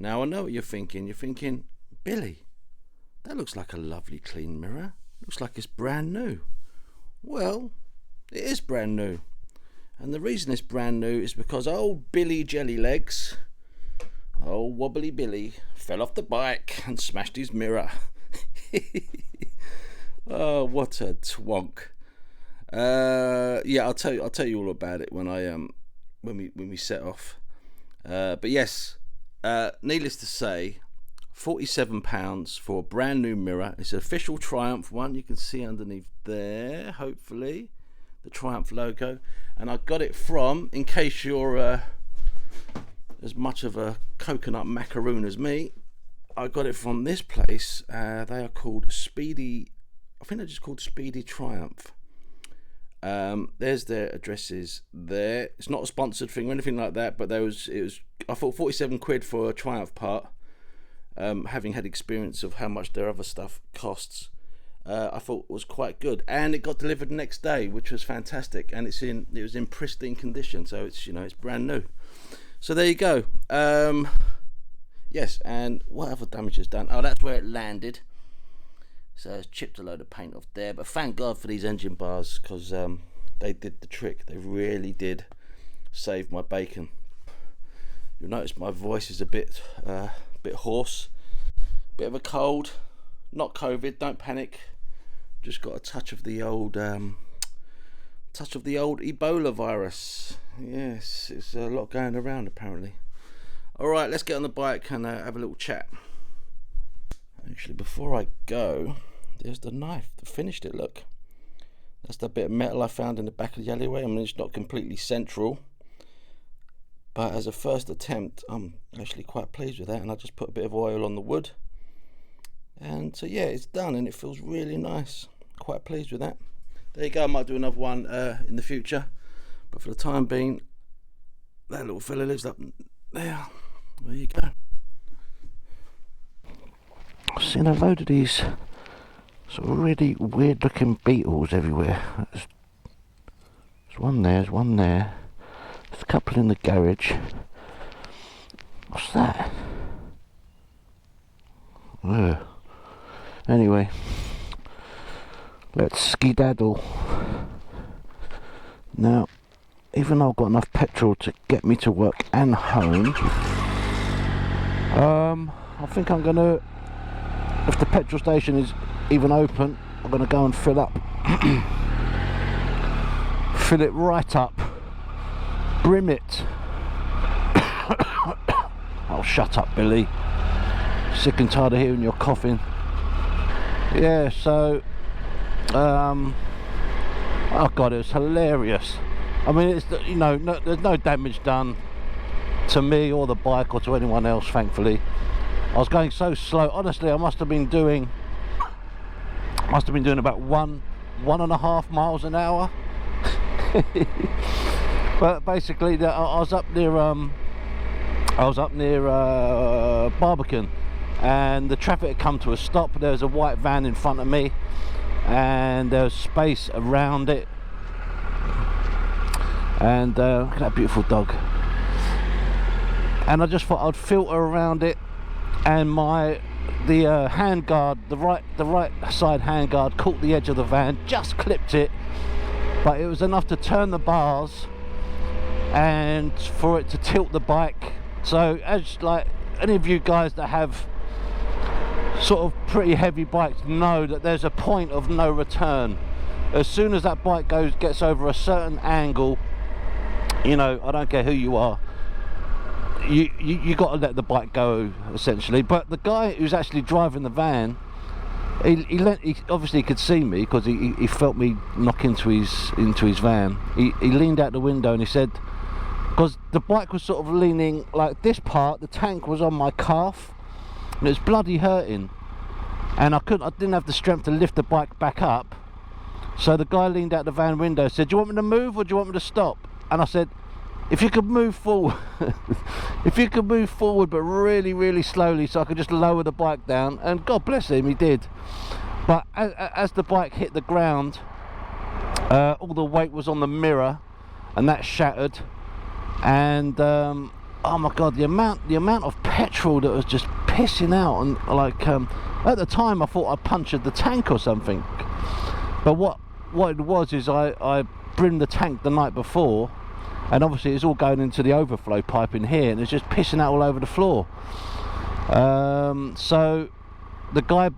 Now I know what you're thinking. You're thinking, Billy, that looks like a lovely clean mirror. Looks like it's brand new. Well, it is brand new. And the reason it's brand new is because old Billy Jellylegs, old wobbly Billy, fell off the bike and smashed his mirror. Oh, what a twonk. Yeah, I'll tell you all about it when we set off. But yes, needless to say, £47 for a brand new mirror. It's an official Triumph one. You can see underneath there, hopefully, the Triumph logo. And I got it from, in case you're as much of a coconut macaroon as me, I got it from this place. They are called Speedy. I think they're just called Speedy Triumph. There's their addresses there. It's not a sponsored thing or anything like that, but it was I thought 47 quid for a Triumph part, having had experience of how much their other stuff costs, I thought was quite good, and it got delivered the next day, which was fantastic, and it was in pristine condition, so it's it's brand new. So there you go. Yes, and what other damage is done? Oh, that's where it landed. So it's chipped a load of paint off there, but thank God for these engine bars, because they did the trick. They really did save my bacon. You'll notice my voice is a bit hoarse, bit of a cold, not COVID. Don't panic. Just got a touch of the old Ebola virus. Yes, it's a lot going around apparently. All right, let's get on the bike and have a little chat. Actually, before I go, there's the knife that finished it. Look, that's the bit of metal I found in the back of the alleyway. I mean, it's not completely central, but as a first attempt, I'm actually quite pleased with that. And I just put a bit of oil on the wood, and so yeah, it's done, and it feels really nice. Quite pleased with that. There you go. I might do another one in the future, but for the time being, that little fella lives up there. There you go. I've seen a load of these sort of really weird looking beetles everywhere. There's one there, there's one there. There's a couple in the garage. What's that? Ugh. Anyway, let's skedaddle. Now, even though I've got enough petrol to get me to work and home, I think I'm gonna, if the petrol station is even open, I'm gonna go and fill up. Fill it right up. Brim it. Oh, shut up, Billy. Sick and tired of hearing your coughing. Yeah, so oh god, it was hilarious. I mean, it's there's no damage done to me or the bike or to anyone else, thankfully. I was going so slow. Honestly, I must have been doing about 1.5 miles an hour. But basically, I was up near Barbican, and the traffic had come to a stop. There was a white van in front of me, and there was space around it. And look at that beautiful dog. And I just thought I'd filter around it, and the handguard, the right side handguard, caught the edge of the van, just clipped it, but it was enough to turn the bars and for it to tilt the bike. So, as like any of you guys that have sort of pretty heavy bikes know, that there's a point of no return. As soon as that bike gets over a certain angle, I don't care who you are, you got to let the bike go, essentially. But the guy who's actually driving the van, he obviously could see me, because he felt me knock into his van. He leaned out the window and he said, because the bike was sort of leaning like this part, the tank was on my calf, and it was bloody hurting, and I didn't have the strength to lift the bike back up. So the guy leaned out the van window and said, "Do you want me to move or do you want me to stop?" And I said, if you could move forward, if you could move forward, but really, really slowly, so I could just lower the bike down. And God bless him, he did. But as the bike hit the ground, all the weight was on the mirror, and that shattered. And oh my god, the amount of petrol that was just pissing out, and like at the time I thought I punctured the tank or something. But what it was is I brimmed the tank the night before, and obviously it's all going into the overflow pipe in here, and it's just pissing out all over the floor. So the guy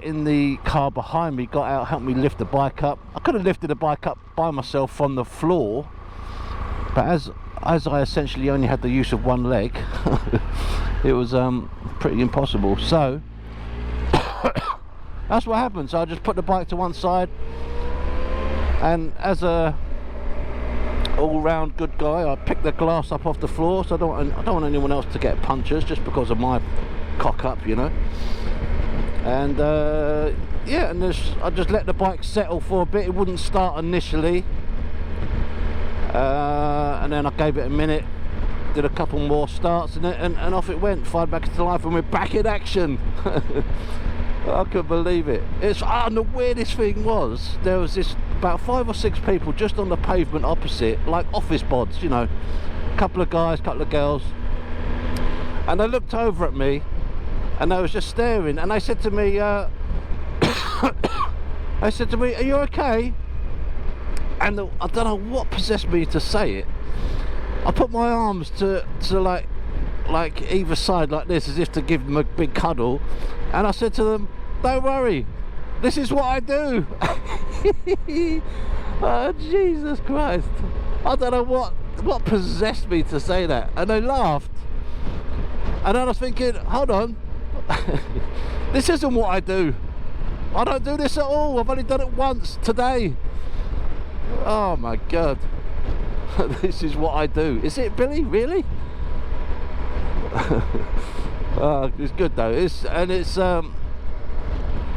in the car behind me got out, helped me lift the bike up. I could have lifted the bike up by myself from the floor, but as I essentially only had the use of one leg, it was pretty impossible. So that's what happened. So I just put the bike to one side, and as a all-round good guy, I picked the glass up off the floor, so I don't want anyone else to get punctures just because of my cock up, you know. And yeah, and I just let the bike settle for a bit. It wouldn't start initially, and then I gave it a minute, did a couple more starts, and off it went, fired back into life, and we're back in action. I couldn't believe it. And the weirdest thing was, there was about 5 or 6 people just on the pavement opposite, like office bods, you know, a couple of guys, couple of girls, and they looked over at me, and they was just staring, and they said to me, "Are you okay?" And I don't know what possessed me to say it. I put my arms to like either side like this, as if to give them a big cuddle, and I said to them, "Don't worry, this is what I do." Oh, Jesus Christ. I don't know what possessed me to say that, and they laughed. And then I was thinking, hold on, this isn't what I do. I don't do this at all. I've only done it once today. Oh my God. This is what I do. Is it, Billy? Really? It's good though. It's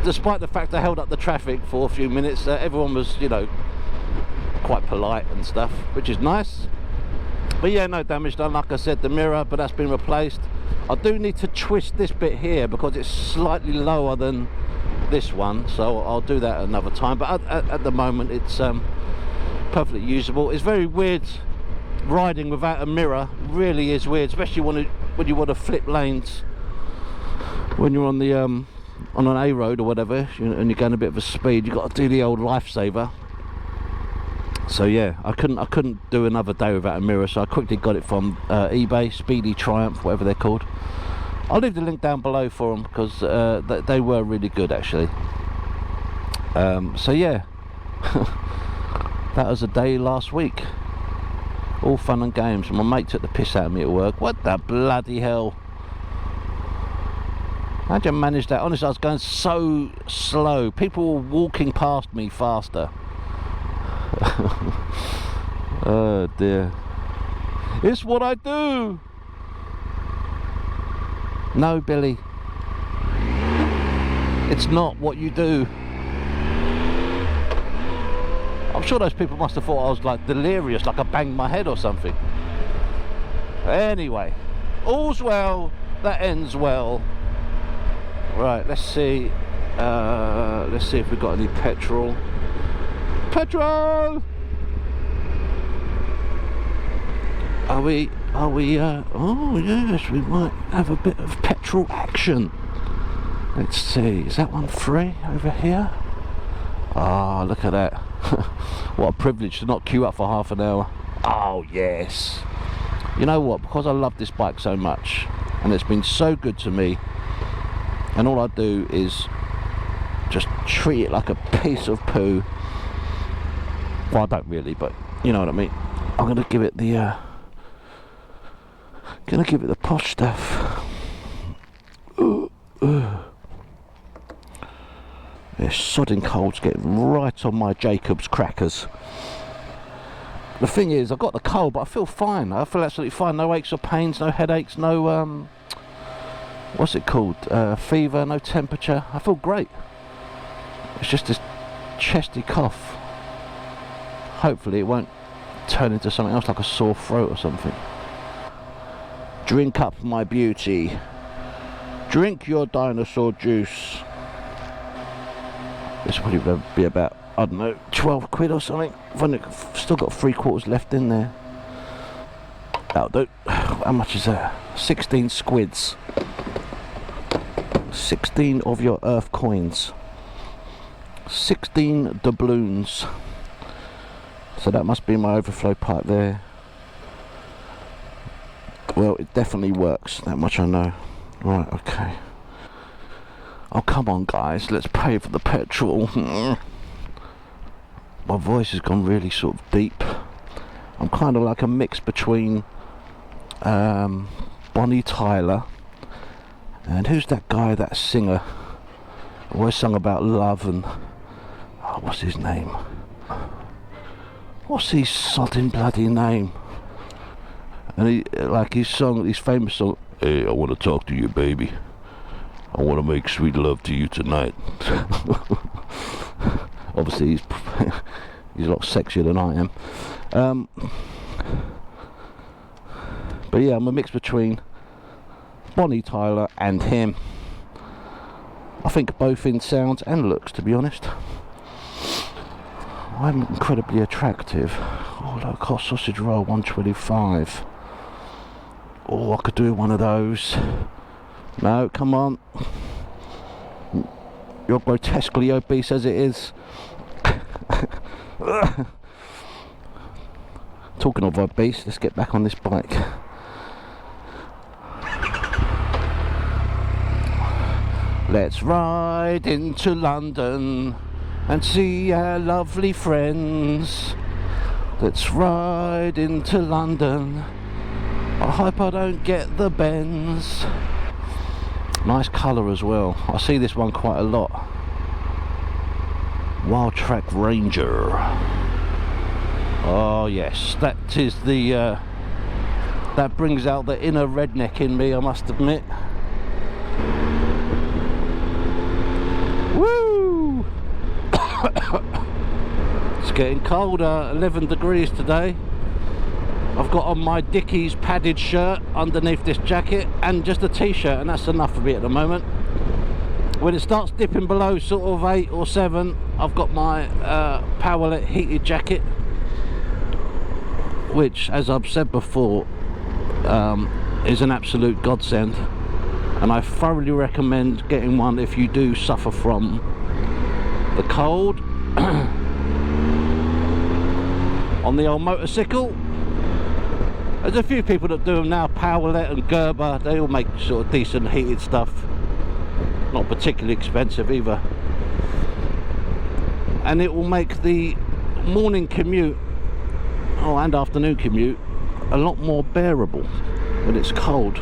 despite the fact I held up the traffic for a few minutes, everyone was, you know, quite polite and stuff, which is nice. But yeah, no damage done. Like I said, the mirror, but that's been replaced. I do need to twist this bit here because it's slightly lower than this one, so I'll do that another time. But at the moment, it's perfectly usable. It's very weird riding without a mirror. Really is weird, especially when you want to flip lanes, when you're on the on an A road or whatever, and you're going a bit of a speed. You've got to do the old lifesaver. So yeah, I couldn't do another day without a mirror, so I quickly got it from eBay, Speedy Triumph, whatever they're called. I'll leave the link down below for them, because they were really good actually. So yeah, that was a day last week. All fun and games. My mate took the piss out of me at work. What the bloody hell? How'd you manage that? Honestly, I was going so slow. People were walking past me faster. Oh dear. It's what I do. No, Billy, it's not what you do. I'm sure those people must have thought I was like delirious, like I banged my head or something. Anyway, all's well that ends well. Right, let's see if we've got any petrol. Petrol! Are we, oh yes, we might have a bit of petrol action. Let's see, is that one free over here? Ah, look at that. What a privilege to not queue up for half an hour. Oh yes. You know what, because I love this bike so much, and it's been so good to me, and all I do is just treat it like a piece of poo. Well, I don't really, but you know what I mean. I'm gonna give it the posh stuff. This sodding cold's getting right on my Jacob's crackers. The thing is, I've got the cold, but I feel fine. I feel absolutely fine. No aches or pains, no headaches, no what's it called? Fever, no temperature. I feel great. It's just this chesty cough. Hopefully it won't turn into something else, like a sore throat or something. Drink up, my beauty. Drink your dinosaur juice. This will probably be about, I don't know, 12 quid or something. I've still got 3/4 left in there. That'll do. how much is that? 16 squids. 16 of your earth coins. 16 doubloons. So that must be my overflow pipe there. Well, it definitely works, that much I know. Right, okay. Oh, come on, guys, let's pay for the petrol. My voice has gone really sort of deep. I'm kind of like a mix between Bonnie Tyler and who's that guy, that singer, always sung about love and what's his name? What's his sodding bloody name? And he, like his song, his famous song, "Hey, I want to talk to you, baby. I want to make sweet love to you tonight." Obviously, he's a lot sexier than I am. But yeah, I'm a mix between Bonnie Tyler and him. I think both in sounds and looks, to be honest. I'm incredibly attractive. Oh, look, hot sausage roll, 125. Oh, I could do one of those. No, come on. You're grotesquely obese as it is. Talking of obese, let's get back on this bike. Let's ride into London and see our lovely friends. Let's ride into London. I hope I don't get the bends. Nice colour as well. I see this one quite a lot. Wild Track Ranger. Oh yes, that is the that brings out the inner redneck in me, I must admit. Woo! It's getting colder, 11 degrees today. I've got on my Dickies padded shirt underneath this jacket and just a t-shirt, and that's enough for me at the moment. When it starts dipping below sort of 8 or 7, I've got my Powerlet heated jacket, which, as I've said before, is an absolute godsend, and I thoroughly recommend getting one if you do suffer from the cold. On the old motorcycle, there's a few people that do them now, Powerlet and Gerber. They all make sort of decent heated stuff, not particularly expensive either, and it will make the morning commute and afternoon commute a lot more bearable when it's cold.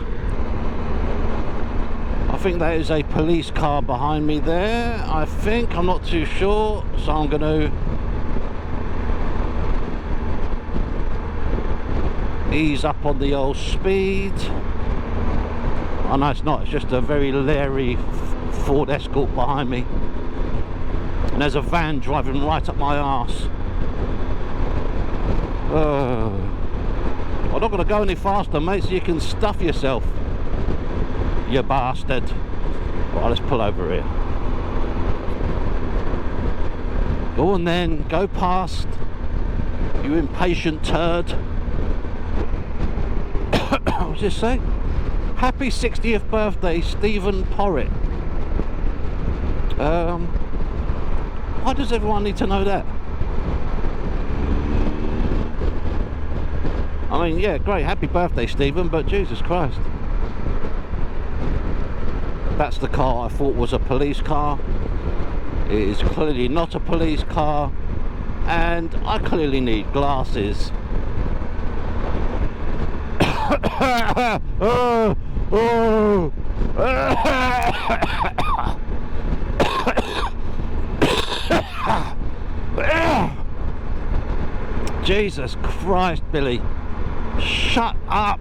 I think that is a police car behind me there, I think. I'm not too sure, so I'm going to ease up on the old speed. Oh no, it's not, it's just a very leery Ford Escort behind me, and there's a van driving right up my arse. I'm not going to go any faster, mate, so you can stuff yourself, you bastard. Right, let's pull over here. Go on then, go past, you impatient turd. What's this say? Happy 60th birthday, Stephen Porritt. Why does everyone need to know that? I mean, yeah, great, happy birthday, Stephen, but Jesus Christ. That's the car I thought was a police car. It is clearly not a police car, and I clearly need glasses. Jesus Christ, Billy. Shut up.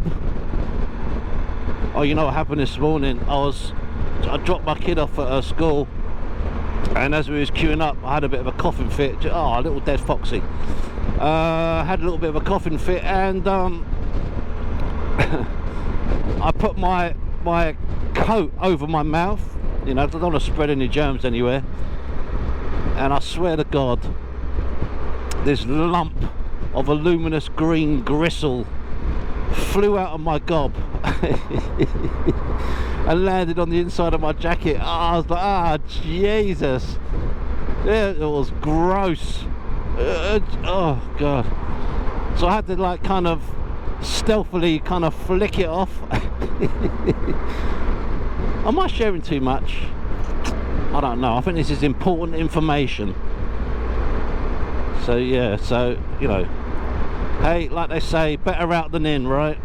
Oh, you know what happened this morning? I dropped my kid off at her school, and as we was queuing up, I had a bit of a coughing fit. Oh, little dead foxy. Had a little bit of a coughing fit, and I put my coat over my mouth, you know, 'cause I don't want to spread any germs anywhere. And I swear to God, this lump of a luminous green gristle flew out of my gob and landed on the inside of my jacket. I was like, Jesus. Yeah, it was gross. Oh God. So I had to like kind of stealthily kind of flick it off. Am I sharing too much? I don't know. I think this is important information. So yeah, so you know, hey, like they say, better out than in, right?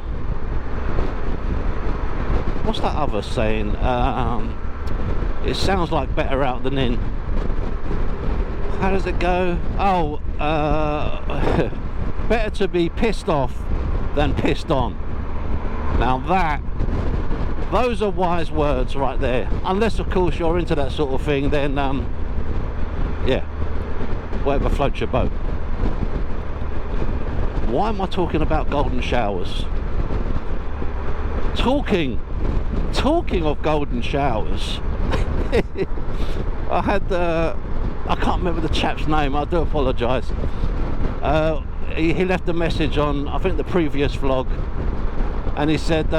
What's that other saying? It sounds like better out than in. How does it go? Oh, better to be pissed off than pissed on. Now those are wise words right there. Unless of course you're into that sort of thing, then yeah, whatever floats your boat. Why am I talking about golden showers? Talking of golden showers. I had I can't remember the chap's name, I do apologise. He left a message on, I think, the previous vlog, and he said,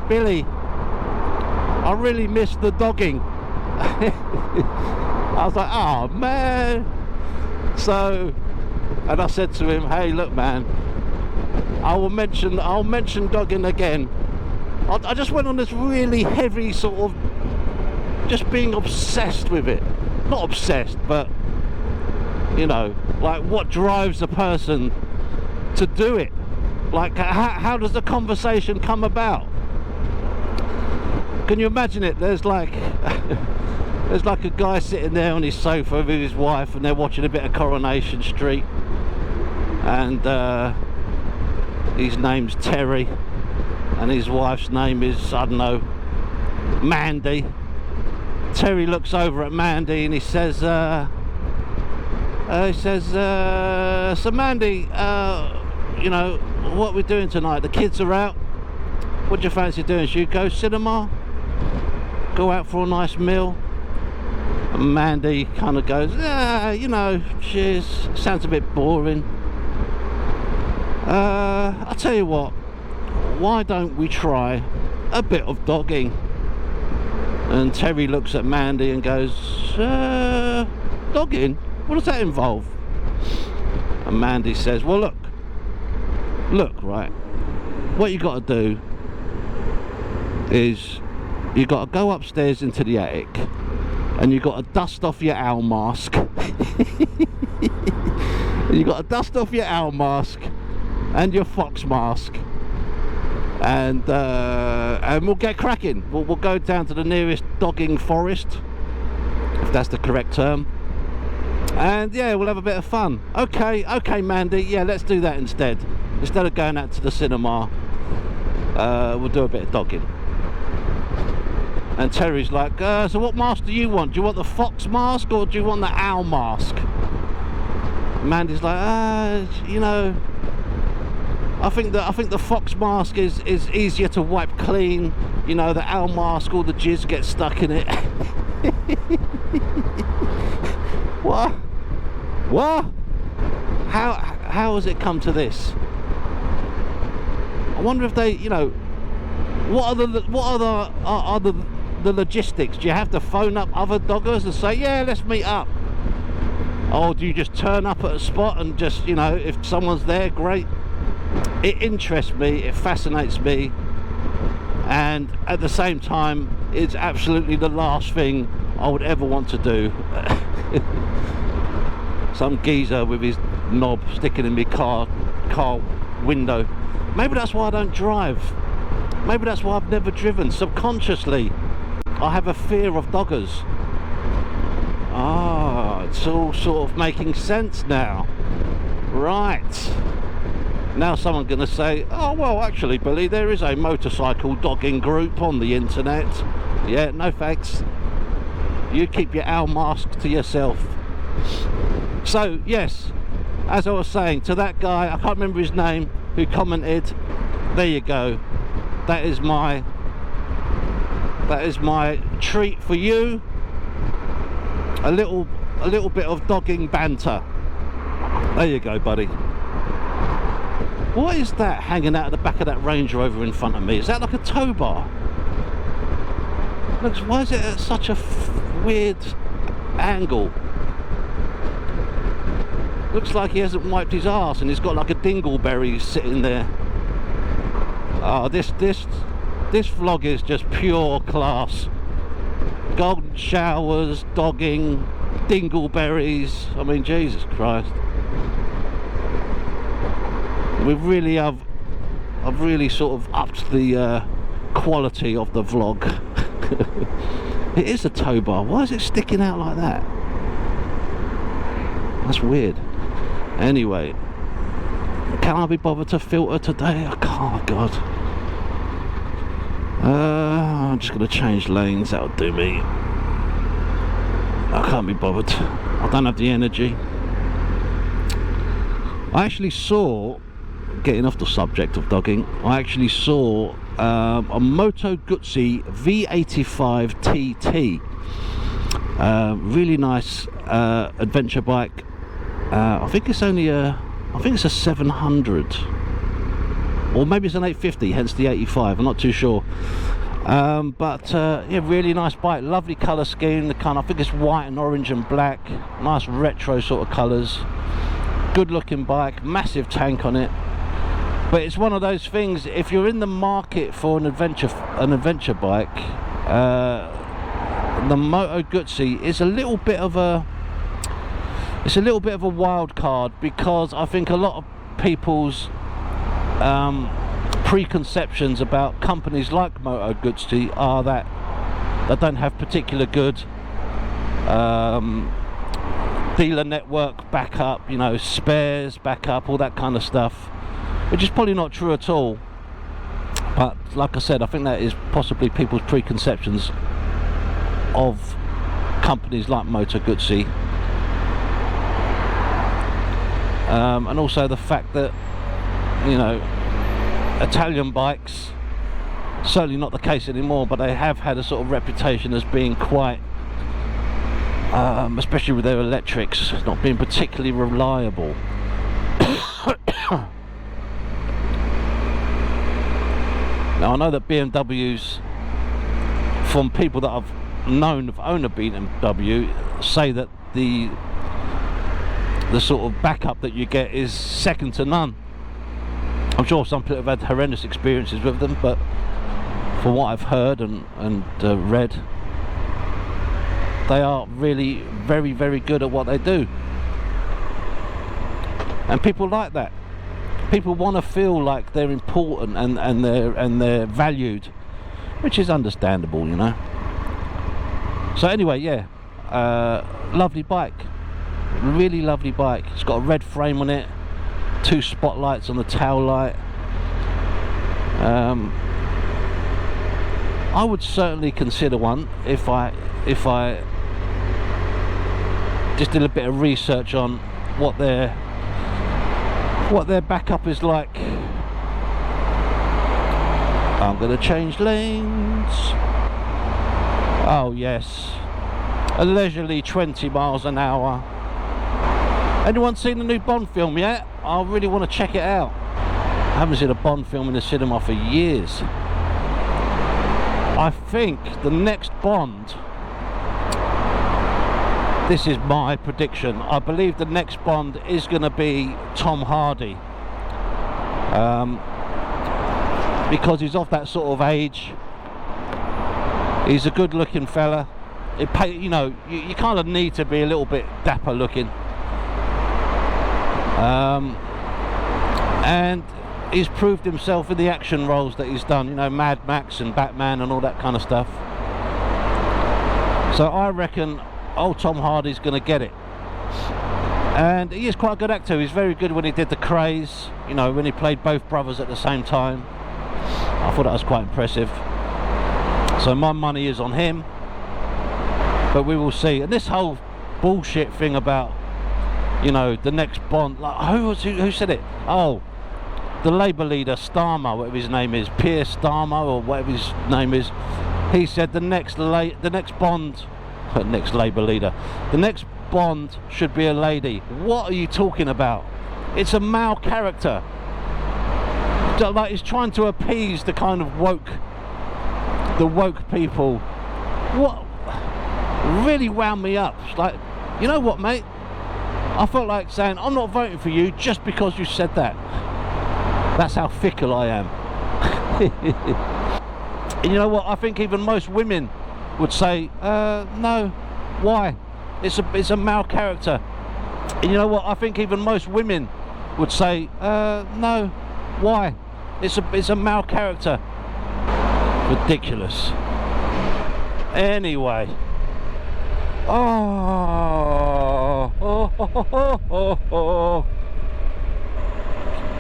Billy, I really missed the dogging. I was like, oh man. So, and I said to him, hey look man, I'll mention dogging again. I just went on this really heavy sort of just being obsessed with it. Not obsessed, but you know, like what drives a person to do it? Like how does the conversation come about? Can you imagine it? There's like there's like a guy sitting there on his sofa with his wife, and they're watching a bit of Coronation Street, and his name's Terry, and his wife's name is, I don't know, Mandy. Terry looks over at Mandy and he says, so Mandy, you know, what we're doing tonight? The kids are out. What do you fancy doing? Should you go cinema? Go out for a nice meal? And Mandy kind of goes, you know, cheers. Sounds a bit boring. I'll tell you what, why don't we try a bit of dogging? And Terry looks at Mandy and goes, dogging? What does that involve? And Mandy says, well look, right, what you got to do is you got to go upstairs into the attic and you got to dust off your owl mask. You got to dust off your owl mask and your fox mask, and we'll get cracking. We'll go down to the nearest dogging forest, if that's the correct term, and yeah, we'll have a bit of fun. Okay Mandy, yeah, let's do that instead of going out to the cinema. We'll do a bit of dogging. And Terry's like, so what mask do you want? Do you want the fox mask or do you want the owl mask? Mandy's like, you know, I think the fox mask is easier to wipe clean. You know, the owl mask, all the jizz gets stuck in it. What? How has it come to this? I wonder if they, you know, what are the logistics? Do you have to phone up other doggers and say, yeah, let's meet up? Or do you just turn up at a spot and just, you know, if someone's there, great. It interests me, it fascinates me, and at the same time it's absolutely the last thing I would ever want to do. Some geezer with his knob sticking in my car window. Maybe that's why I don't drive. Maybe that's why I've never driven. Subconsciously I have a fear of doggers. It's all sort of making sense now. Right. Now someone's going to say, oh well, actually Billy, there is a motorcycle dogging group on the internet. Yeah, no thanks. You keep your owl mask to yourself. So yes, as I was saying, to that guy, I can't remember his name, who commented, there you go, that is my treat for you. A little bit of dogging banter. There you go, buddy. What is that hanging out of the back of that Range Rover in front of me? Is that like a tow bar? Looks, why is it at such a weird angle? Looks like he hasn't wiped his arse and he's got like a dingleberry sitting there. Oh, this vlog is just pure class. Golden showers, dogging, dingleberries. I mean, Jesus Christ. I've really sort of upped the quality of the vlog. It is a tow bar. Why is it sticking out like that? That's weird. Anyway, can I be bothered to filter today? I can't. God. I'm just going to change lanes. That'll do me. I can't be bothered. I don't have the energy. I actually saw, getting off the subject of dogging, I actually saw a Moto Guzzi V85 TT. Really nice adventure bike. I think it's only I think it's a 700, or maybe it's an 850, hence the 85. I'm not too sure. Yeah, really nice bike, lovely colour scheme. The kind, I think it's white and orange and black, nice retro sort of colours. Good looking bike, massive tank on it. But it's one of those things, if you're in the market for an adventure bike, the Moto Guzzi is a little bit of a wild card, because I think a lot of people's preconceptions about companies like Moto Guzzi are that they don't have particular good dealer network backup, you know, spares backup, all that kind of stuff, which is probably not true at all. But like I said, I think that is possibly people's preconceptions of companies like Moto Guzzi. And also the fact that, you know, Italian bikes, certainly not the case anymore, but they have had a sort of reputation as being quite, especially with their electrics, not being particularly reliable. Now I know that BMWs, from people that I've known have owned a BMW, say that the sort of backup that you get is second to none. I'm sure some people have had horrendous experiences with them, but from what I've heard and read, they are really very, very good at what they do. And people like that. People want to feel like they're important and they're valued, which is understandable, you know. So anyway, yeah, lovely bike, really lovely bike. It's got a red frame on it, 2 spotlights on the tail light. I would certainly consider one if I just did a bit of research on what their backup is like. I'm gonna change lanes. Oh yes, a leisurely 20 miles an hour. Anyone seen the new Bond film yet? I really want to check it out. I haven't seen a Bond film in the cinema for years. I think the next Bond, this is my prediction, I believe the next Bond is going to be Tom Hardy, because he's of that sort of age. He's a good looking fella. You know, you kind of need to be a little bit dapper looking, and he's proved himself in the action roles that he's done, you know, Mad Max and Batman and all that kind of stuff. So I reckon old Tom Hardy's going to get it. And he is quite a good actor. He's very good when he did The Craze, you know, when he played both brothers at the same time. I thought that was quite impressive. So my money is on him, but we will see. And this whole bullshit thing about, you know, the next Bond, like, who said it? Oh, the Labour leader, Starmer, whatever his name is, Pierre Starmer or whatever his name is. He said the next Bond, next Labour leader, the next Bond should be a lady. What are you talking about? It's a male character. like he's trying to appease the kind of woke people. What really wound me up. It's like, you know what, mate? I felt like saying, I'm not voting for you just because you said that. That's how fickle I am. And you know what? I think even most women would say, no. Why? It's a male character. And you know what? I think even most women would say, no. Why? It's a male character. Ridiculous. Anyway.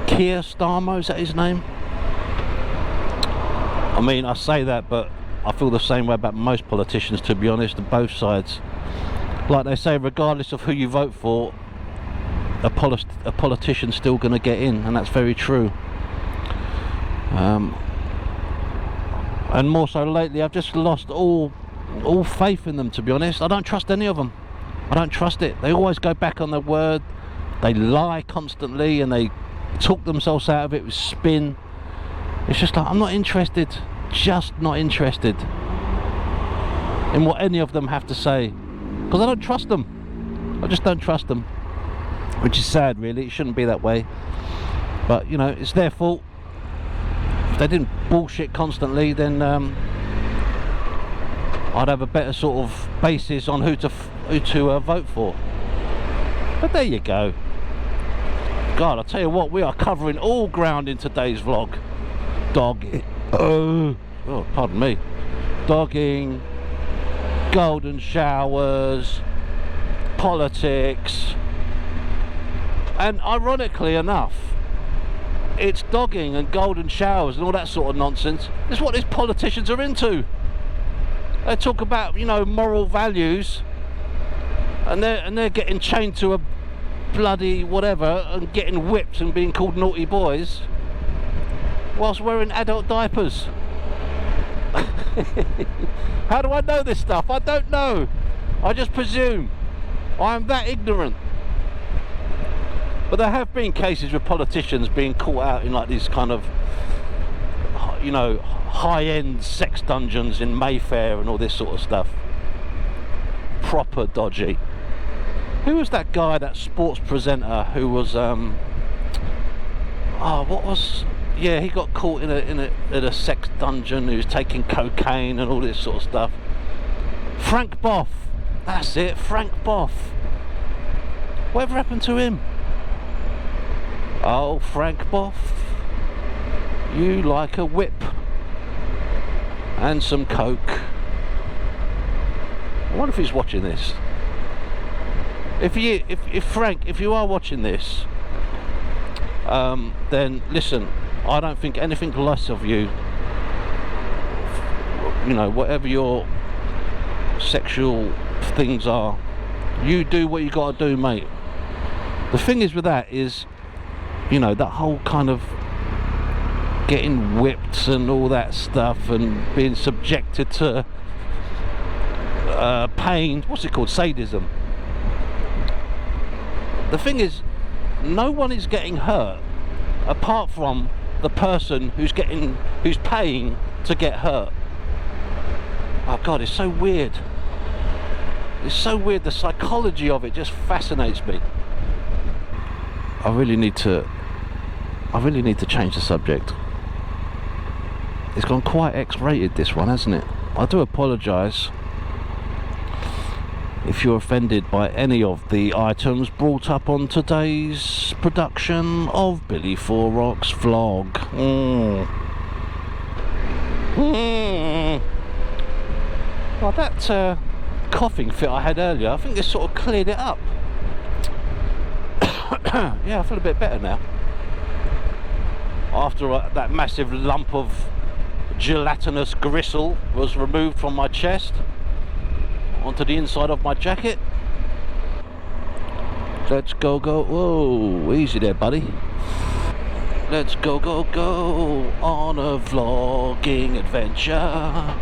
Keir Starmer, is that his name? I mean, I say that, but I feel the same way about most politicians, to be honest, on both sides. Like they say, regardless of who you vote for, a politician's still going to get in, and that's very true. And more so lately, I've just lost all faith in them, to be honest. I don't trust any of them. I don't trust it. They always go back on their word. They lie constantly, and they talk themselves out of it with spin. It's just like, I'm not interested. Just not interested in what any of them have to say, because I don't trust them. I just don't trust them, which is sad, really. It shouldn't be that way, but you know, it's their fault. If they didn't bullshit constantly, then I'd have a better sort of basis on who to vote for. But there you go. God, I tell you what, we are covering all ground in today's vlog. Dogging. Oh, pardon me. Dogging, golden showers, politics, and ironically enough, it's dogging and golden showers and all that sort of nonsense. It's what these politicians are into. They talk about, you know, moral values, and they're getting chained to a bloody whatever and getting whipped and being called naughty boys whilst wearing adult diapers. How do I know this stuff? I don't know. I just presume. I am that ignorant. But there have been cases with politicians being caught out in like these kind of, you know, high-end sex dungeons in Mayfair and all this sort of stuff. Proper dodgy. Who was that guy, that sports presenter who was yeah, he got caught in a sex dungeon. He was taking cocaine and all this sort of stuff. Frank Bough. That's it, Frank Bough. Whatever happened to him? Oh, Frank Bough, you like a whip and some coke. I wonder if he's watching this. If Frank, if you are watching this, then listen, I don't think anything less of you. You know, whatever your sexual things are, you do what you got to do, mate. The thing is with that is, you know, that whole kind of getting whipped and all that stuff and being subjected to pain, what's it called, sadism. The thing is, no one is getting hurt apart from the person who's paying to get hurt. Oh God, it's so weird. It's so weird. The psychology of it just fascinates me. I really need to change the subject. It's gone quite X-rated, this one, hasn't it? I do apologise if you're offended by any of the items brought up on today's production of Billy Four Rocks vlog. Well, that coughing fit I had earlier, I think this sort of cleared it up. Yeah, I feel a bit better now. After that massive lump of gelatinous gristle was removed from my chest onto the inside of my jacket. Let's go. Whoa, easy there, buddy. Let's go on a vlogging adventure.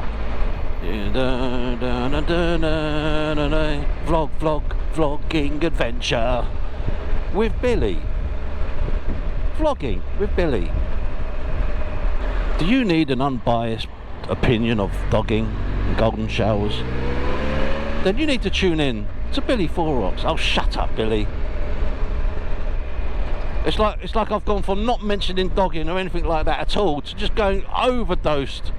Vlogging adventure with Billy. Vlogging with Billy. Do you need an unbiased opinion of dogging and golden showers? Then you need to tune in to Billy Four Rocks. Oh, shut up, Billy. It's like I've gone from not mentioning dogging or anything like that at all to just going overdosed,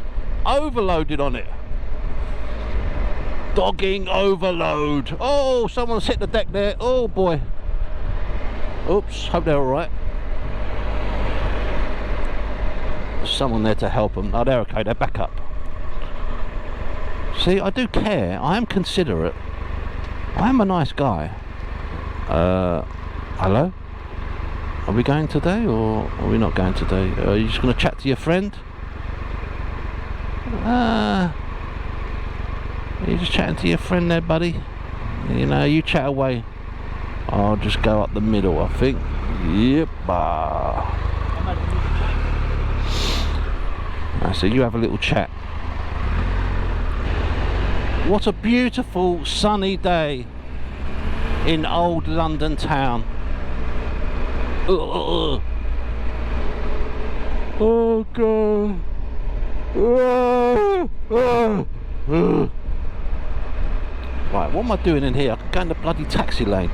overloaded on it. Dogging overload. Oh, someone's hit the deck there. Oh boy. Oops, hope they're alright. There's someone there to help them. Oh, they're okay, they're back up. See, I do care. I am considerate. I am a nice guy. Hello? Are we going today or are we not going today? Are you just going to chat to your friend? Are you just chatting to your friend there, buddy? You know, you chat away. I'll just go up the middle, I think. Yep. So you have a little chat. What a beautiful sunny day in old London town. Oh God. Right, what am I doing in here? I can go in the bloody taxi lane.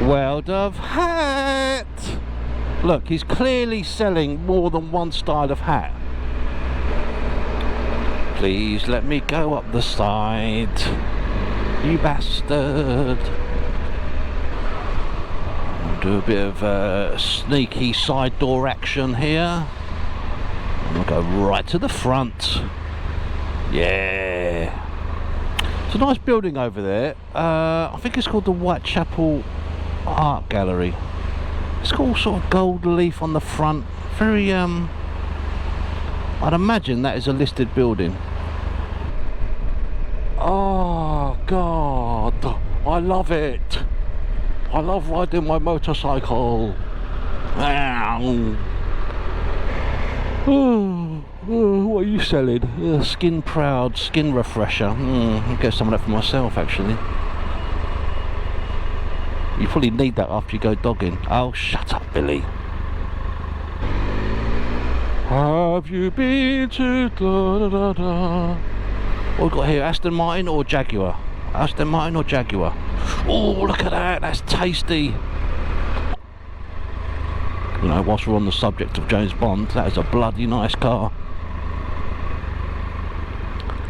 World of hat. Look, he's clearly selling more than one style of hat. Please let me go up the side, you bastard. Do a bit of sneaky side door action here. I'm gonna go right to the front. Yeah. It's a nice building over there. I think it's called the Whitechapel Art Gallery. It's got all sort of gold leaf on the front. Very I'd imagine that is a listed building. Oh God, I love it. I love riding my motorcycle. What are you selling? Skin Proud skin refresher. I'll get some of that for myself actually. You probably need that after you go dogging. Oh, shut up, Billy. Have you been to da da da da? What we got here? Aston Martin or Jaguar? Aston Martin or Jaguar? Oh, look at that. That's tasty. You know, whilst we're on the subject of James Bond, that is a bloody nice car.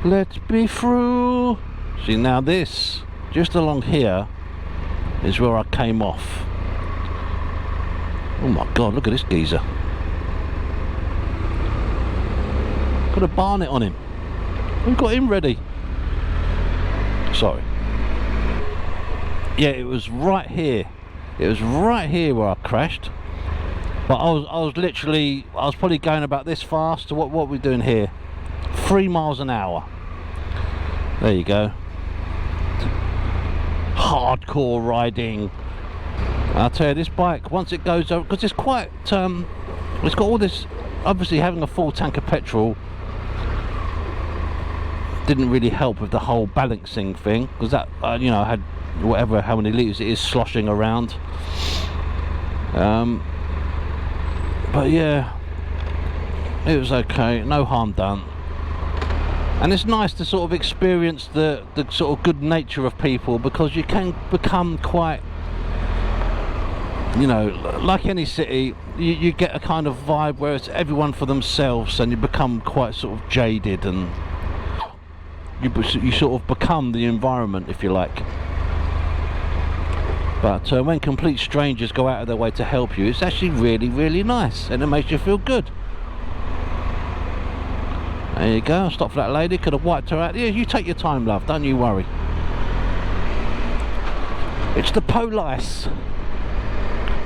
Let's be through. See, now this, just along here, is where I came off. Oh my God, look at this geezer. Got a barnet on him. Who got him ready? Sorry. Yeah, it was right here. It was right here where I crashed. But I was probably going about this fast. So what are we doing here? 3 miles an hour. There you go. Hardcore riding. I'll tell you, this bike, once it goes over, because it's quite it's got all this, obviously having a full tank of petrol didn't really help with the whole balancing thing, because that you know, I had whatever, how many litres it is sloshing around. But yeah, it was okay, no harm done. And it's nice to sort of experience the sort of good nature of people, because you can become quite, you know, like any city, you get a kind of vibe where it's everyone for themselves, and you become quite sort of jaded, and you sort of become the environment, if you like. But when complete strangers go out of their way to help you, it's actually really, really nice, and it makes you feel good. There you go, stop for that lady, could have wiped her out. Yeah, you take your time, love, don't you worry. It's the police.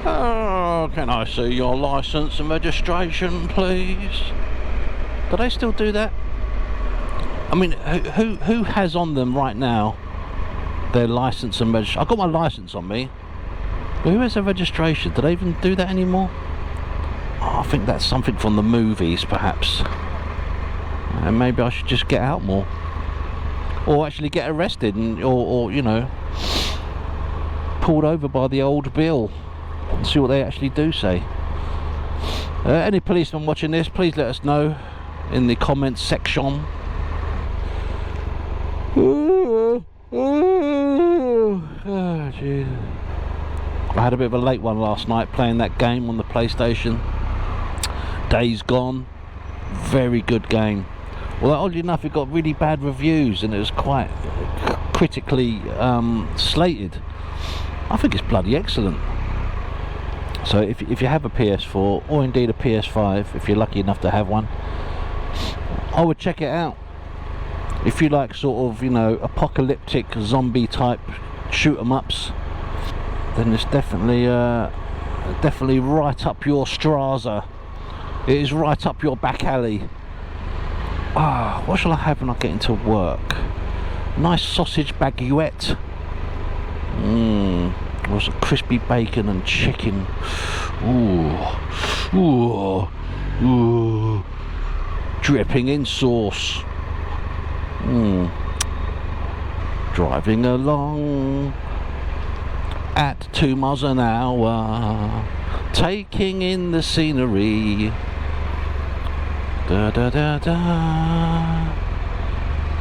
Oh, can I see your licence and registration, please? Do they still do that? I mean, who has on them right now their licence and registration? I've got my licence on me, but who has their registration? Do they even do that anymore? Oh, I think that's something from the movies, perhaps. And maybe I should just get out more, or actually get arrested, and or you know, pulled over by the old bill. see what they actually do say. Any policemen watching this, please let us know in the comments section. Oh, jeez. I had a bit of a late one last night playing that game on the PlayStation. Days Gone. Very good game. Well, oddly enough, it got really bad reviews and it was quite critically slated. I think it's bloody excellent. So if you have a PS4 or indeed a PS5, if you're lucky enough to have one, I would check it out. If you like sort of, you know, apocalyptic zombie type shoot 'em ups, then it's definitely right up your Straza. It is right up your back alley. Ah, what shall I have when I get into work? Nice sausage baguette. Or some crispy bacon and chicken. Ooh. Dripping in sauce. Driving along at 2 miles an hour, taking in the scenery. Da da da da.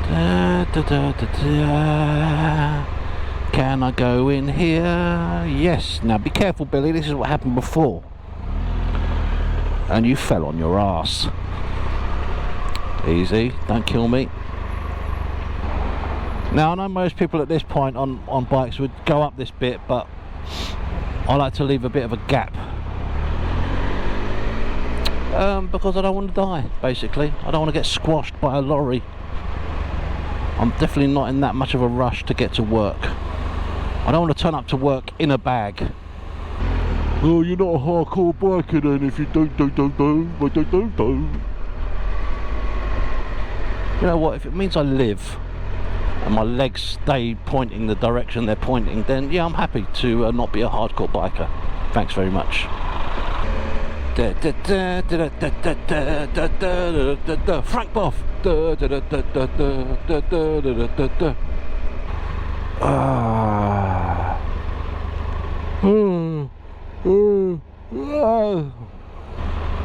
Da da da da da. Can I go in here? Yes. Now be careful, Billy, this is what happened before. And you fell on your ass. Easy, don't kill me. Now I know most people at this point on bikes would go up this bit, but I like to leave a bit of a gap. Because I don't want to die, basically. I don't want to get squashed by a lorry. I'm definitely not in that much of a rush to get to work. I don't want to turn up to work in a bag. Oh, you're not a hardcore biker then if you don't. You know what, if it means I live and my legs stay pointing the direction they're pointing, then yeah, I'm happy to not be a hardcore biker. Thanks very much. Frank Boff.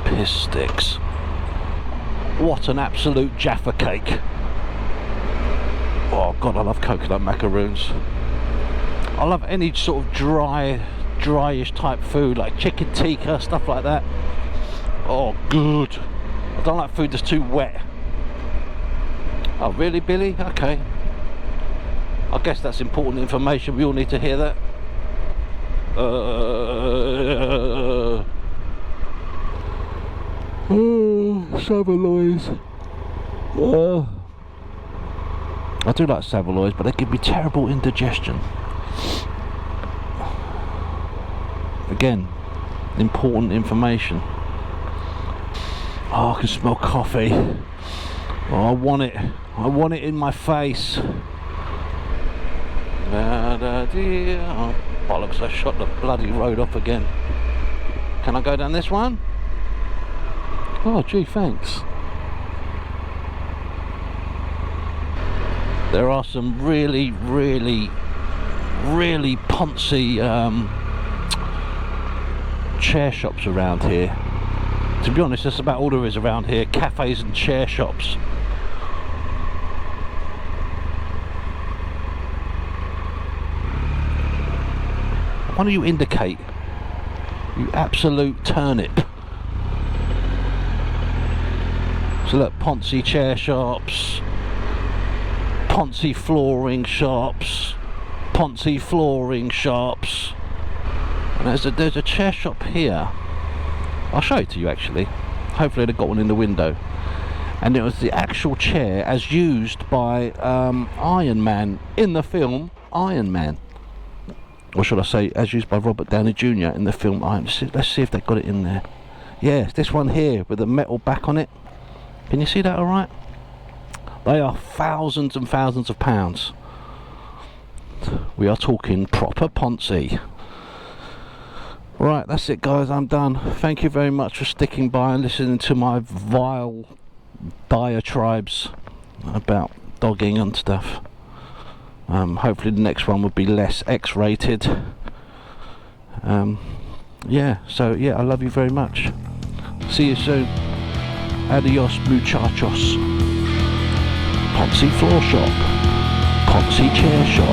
Piss sticks. What an absolute Jaffa cake. Oh god, I love coconut macaroons. I love any sort of dryish type food, like chicken tikka, stuff like that. Oh good. I don't like food that's too wet. Oh really, Billy? Okay. I guess that's important information, we all need to hear that. Saveloys. I do like Saveloys, but they give me terrible indigestion. Again, important information. Oh, I can smell coffee. Oh, I want it. I want it in my face. Oh, bollocks, I shot the bloody road off again. Can I go down this one? Oh gee, thanks. There are some really poncy chair shops around here. To be honest, that's about all there is around here, cafes and chair shops. Why don't you indicate, you absolute turnip? So look, Ponzi chair shops, Ponzi flooring shops, Ponzi flooring shops. And there's a chair shop here. I'll show it to you actually. Hopefully they've got one in the window. And it was the actual chair as used by Iron Man in the film Iron Man. Or should I say, as used by Robert Downey Jr. in the film Iron Man. Let's see if they've got it in there. Yes, this one here with the metal back on it. Can you see that alright? They are thousands and thousands of pounds. We are talking proper Ponzi. Right, that's it guys, I'm done. Thank you very much for sticking by and listening to my vile diatribes about dogging and stuff. Hopefully the next one will be less X-rated. yeah, so yeah, I love you very much. See you soon. Adios, muchachos. Ponzi Floor Shop. Ponzi Chair Shop.